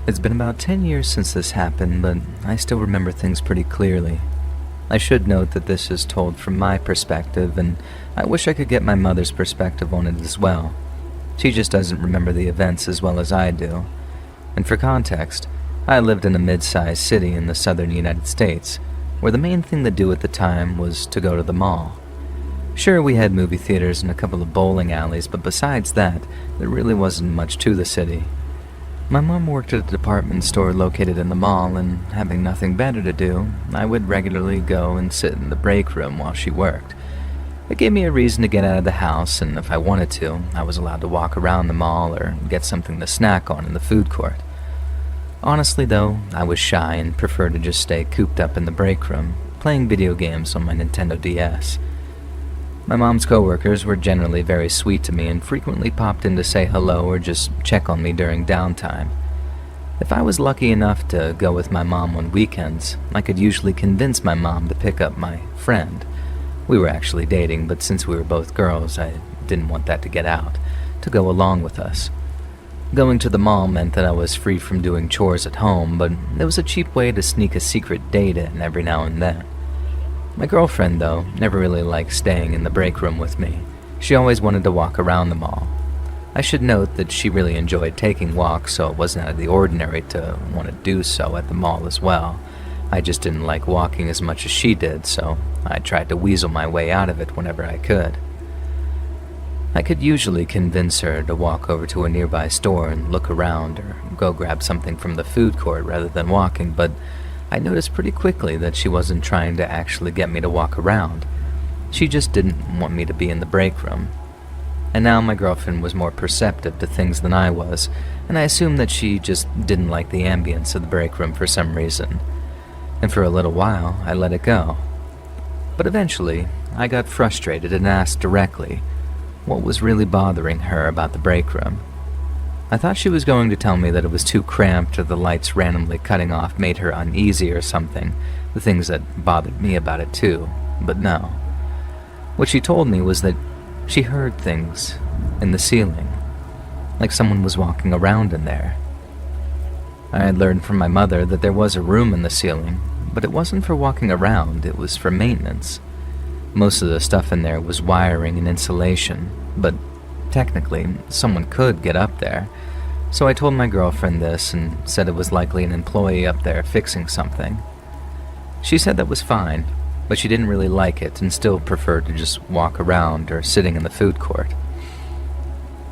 It's been about 10 years since this happened, but I still remember things pretty clearly. I should note that this is told from my perspective, and I wish I could get my mother's perspective on it as well. She just doesn't remember the events as well as I do. And for context, I lived in a mid-sized city in the southern United States, where the main thing to do at the time was to go to the mall. Sure, we had movie theaters and a couple of bowling alleys, but besides that, there really wasn't much to the city. My mom worked at a department store located in the mall, and having nothing better to do, I would regularly go and sit in the break room while she worked. It gave me a reason to get out of the house, and if I wanted to, I was allowed to walk around the mall or get something to snack on in the food court. Honestly though, I was shy and preferred to just stay cooped up in the break room, playing video games on my Nintendo DS. My mom's coworkers were generally very sweet to me and frequently popped in to say hello or just check on me during downtime. If I was lucky enough to go with my mom on weekends, I could usually convince my mom to pick up my friend. We were actually dating, but since we were both girls, I didn't want that to get out, to go along with us. Going to the mall meant that I was free from doing chores at home, but it was a cheap way to sneak a secret date in every now and then. My girlfriend, though, never really liked staying in the break room with me. She always wanted to walk around the mall. I should note that she really enjoyed taking walks, so it wasn't out of the ordinary to want to do so at the mall as well. I just didn't like walking as much as she did, so I tried to weasel my way out of it whenever I could. I could usually convince her to walk over to a nearby store and look around or go grab something from the food court rather than walking, but I noticed pretty quickly that she wasn't trying to actually get me to walk around. She just didn't want me to be in the break room. And now my girlfriend was more perceptive to things than I was, and I assumed that she just didn't like the ambience of the break room for some reason. And for a little while, I let it go. But eventually, I got frustrated and asked directly what was really bothering her about the break room. I thought she was going to tell me that it was too cramped or the lights randomly cutting off made her uneasy or something, the things that bothered me about it too, but no. What she told me was that she heard things in the ceiling, like someone was walking around in there. I had learned from my mother that there was a room in the ceiling, but it wasn't for walking around, it was for maintenance. Most of the stuff in there was wiring and insulation, but technically, someone could get up there, so I told my girlfriend this and said it was likely an employee up there fixing something. She said that was fine, but she didn't really like it and still preferred to just walk around or sitting in the food court.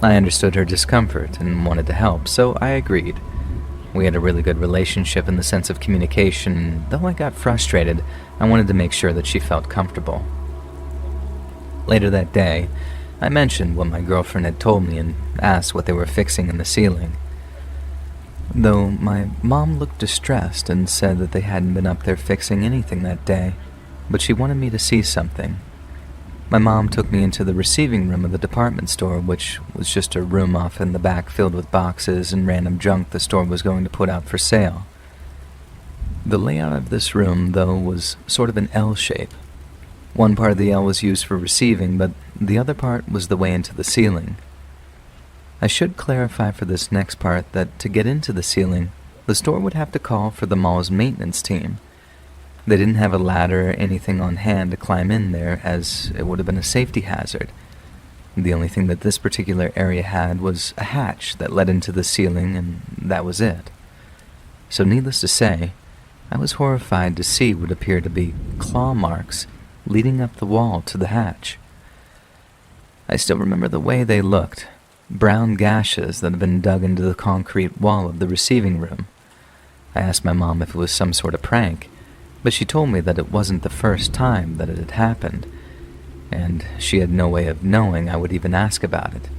I understood her discomfort and wanted to help, so I agreed. We had a really good relationship in the sense of communication, and though I got frustrated, I wanted to make sure that she felt comfortable. Later that day, I mentioned what my girlfriend had told me and asked what they were fixing in the ceiling. Though my mom looked distressed and said that they hadn't been up there fixing anything that day, but she wanted me to see something. My mom took me into the receiving room of the department store, which was just a room off in the back filled with boxes and random junk the store was going to put out for sale. The layout of this room, though, was sort of an L shape. One part of the L was used for receiving, but the other part was the way into the ceiling. I should clarify for this next part that to get into the ceiling, the store would have to call for the mall's maintenance team. They didn't have a ladder or anything on hand to climb in there, as it would have been a safety hazard. The only thing that this particular area had was a hatch that led into the ceiling, and that was it. So needless to say, I was horrified to see what appeared to be claw marks leading up the wall to the hatch. I still remember the way they looked, brown gashes that had been dug into the concrete wall of the receiving room. I asked my mom if it was some sort of prank, but she told me that it wasn't the first time that it had happened, and she had no way of knowing I would even ask about it.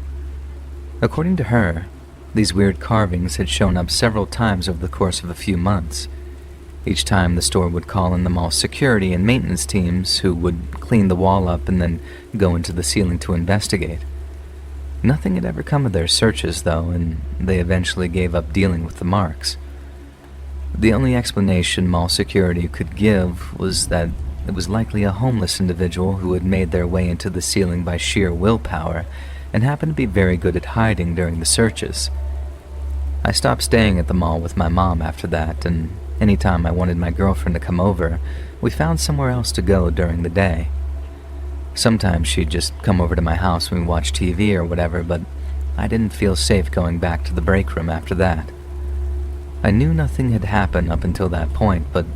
According to her, these weird carvings had shown up several times over the course of a few months. Each time the store would call in the mall's security and maintenance teams who would clean the wall up and then go into the ceiling to investigate. Nothing had ever come of their searches, though, and they eventually gave up dealing with the marks. The only explanation mall security could give was that it was likely a homeless individual who had made their way into the ceiling by sheer willpower and happened to be very good at hiding during the searches. I stopped staying at the mall with my mom after that, and anytime I wanted my girlfriend to come over, we found somewhere else to go during the day. Sometimes she'd just come over to my house when we watched TV or whatever, but I didn't feel safe going back to the break room after that. I knew nothing had happened up until that point, but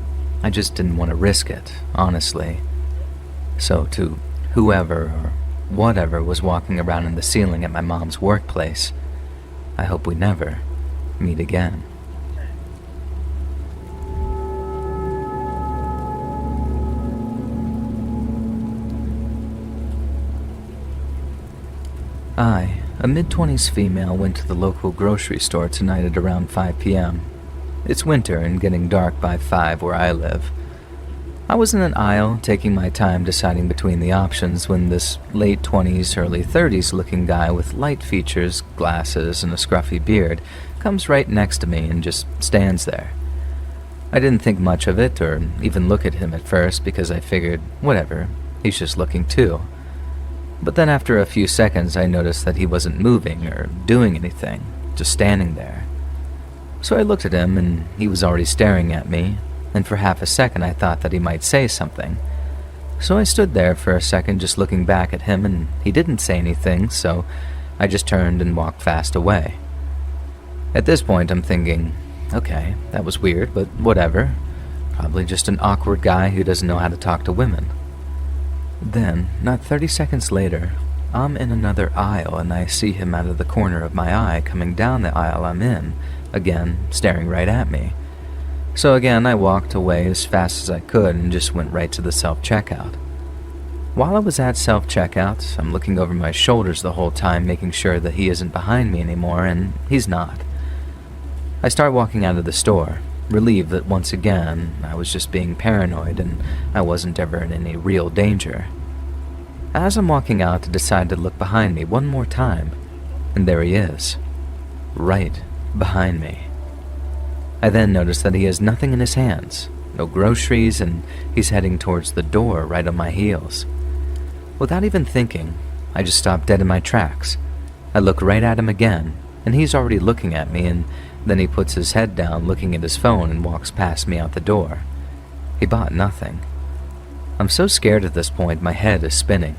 I just didn't want to risk it, honestly. So to whoever or whatever was walking around in the ceiling at my mom's workplace, I hope we never meet again. I, a mid-20s female, went to the local grocery store tonight at around 5 p.m. It's winter and getting dark by 5 where I live. I was in an aisle, taking my time deciding between the options when this late 20s, early 30s looking guy with light features, glasses, and a scruffy beard comes right next to me and just stands there. I didn't think much of it or even look at him at first because I figured, whatever, he's just looking too. But then after a few seconds I noticed that he wasn't moving or doing anything, just standing there. So I looked at him and he was already staring at me, and for half a second I thought that he might say something. So I stood there for a second just looking back at him, and he didn't say anything, so I just turned and walked fast away. At this point I'm thinking, okay, that was weird, but whatever. Probably just an awkward guy who doesn't know how to talk to women. Then, not 30 seconds later, I'm in another aisle and I see him out of the corner of my eye coming down the aisle I'm in, again staring right at me. So again I walked away as fast as I could and just went right to the self-checkout. While I was at self-checkout, I'm looking over my shoulders the whole time making sure that he isn't behind me anymore, and he's not. I start walking out of the store, relieved that once again I was just being paranoid and I wasn't ever in any real danger. As I'm walking out, I decide to look behind me one more time, and there he is, right behind me. I then notice that he has nothing in his hands, no groceries, and he's heading towards the door right on my heels. Without even thinking, I just stop dead in my tracks. I look right at him again, and he's already looking at me, and then he puts his head down looking at his phone and walks past me out the door. He bought nothing. I'm so scared at this point my head is spinning.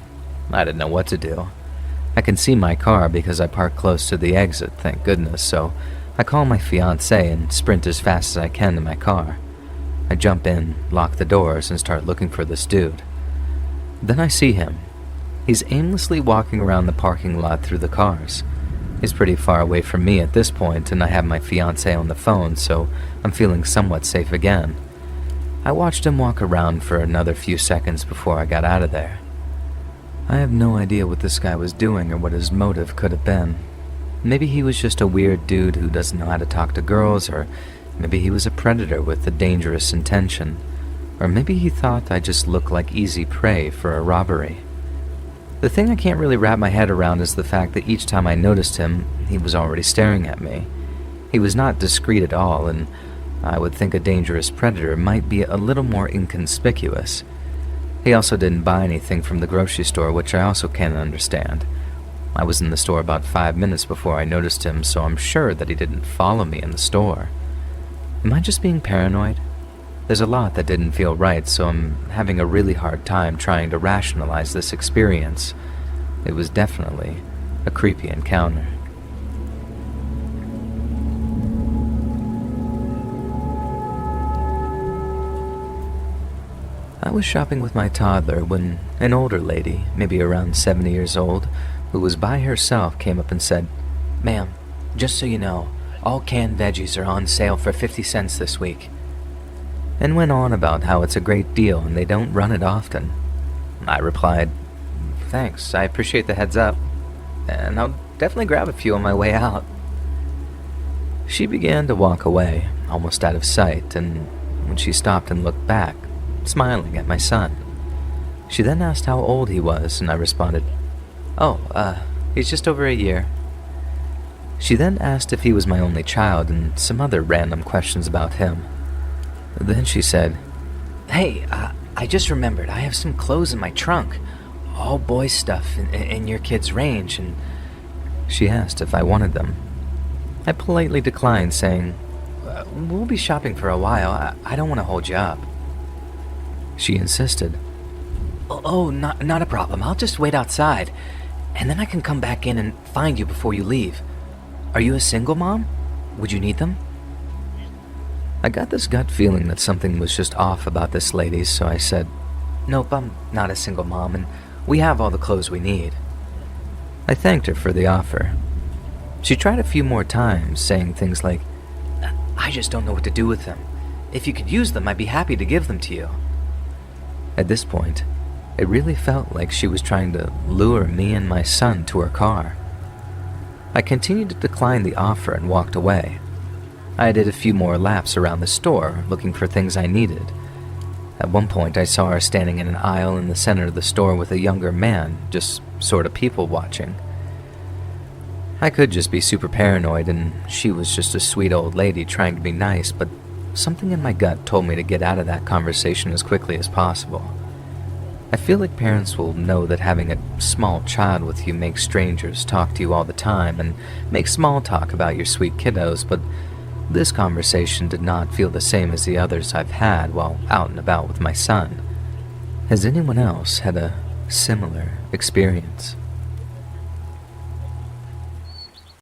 I didn't know what to do. I can see my car because I parked close to the exit, thank goodness, so I call my fiancée and sprint as fast as I can to my car. I jump in, lock the doors, and start looking for this dude. Then I see him. He's aimlessly walking around the parking lot through the cars. He's pretty far away from me at this point, and I have my fiancée on the phone, so I'm feeling somewhat safe again. I watched him walk around for another few seconds before I got out of there. I have no idea what this guy was doing or what his motive could have been. Maybe he was just a weird dude who doesn't know how to talk to girls, or maybe he was a predator with a dangerous intention, or maybe he thought I just looked like easy prey for a robbery. The thing I can't really wrap my head around is the fact that each time I noticed him, he was already staring at me. He was not discreet at all, and I would think a dangerous predator might be a little more inconspicuous. He also didn't buy anything from the grocery store, which I also can't understand. I was in the store about 5 minutes before I noticed him, so I'm sure that he didn't follow me in the store. Am I just being paranoid? There's a lot that didn't feel right, so I'm having a really hard time trying to rationalize this experience. It was definitely a creepy encounter. I was shopping with my toddler when an older lady, maybe around 70 years old, who was by herself, came up and said, Ma'am, just so you know, all canned veggies are on sale for 50 cents this week. And went on about how it's a great deal and they don't run it often. I replied, thanks, I appreciate the heads up, and I'll definitely grab a few on my way out. She began to walk away, almost out of sight, and when she stopped and looked back, smiling at my son. She then asked how old he was, and I responded, oh, he's just over a year. She then asked if he was my only child and some other random questions about him. Then she said, hey, I just remembered I have some clothes in my trunk, all boys' stuff in your kid's range, and she asked if I wanted them. I politely declined, saying, we'll be shopping for a while, I don't want to hold you up. She insisted, oh, not a problem, I'll just wait outside, and then I can come back in and find you before you leave. Are you a single mom? Would you need them? I got this gut feeling that something was just off about this lady, so I said, nope, I'm not a single mom, and we have all the clothes we need. I thanked her for the offer. She tried a few more times, saying things like, I just don't know what to do with them. If you could use them, I'd be happy to give them to you. At this point, it really felt like she was trying to lure me and my son to her car. I continued to decline the offer and walked away. I did a few more laps around the store, looking for things I needed. At one point, I saw her standing in an aisle in the center of the store with a younger man, just sort of people watching. I could just be super paranoid, and she was just a sweet old lady trying to be nice, but something in my gut told me to get out of that conversation as quickly as possible. I feel like parents will know that having a small child with you makes strangers talk to you all the time and make small talk about your sweet kiddos, but this conversation did not feel the same as the others I've had while out and about with my son. Has anyone else had a similar experience?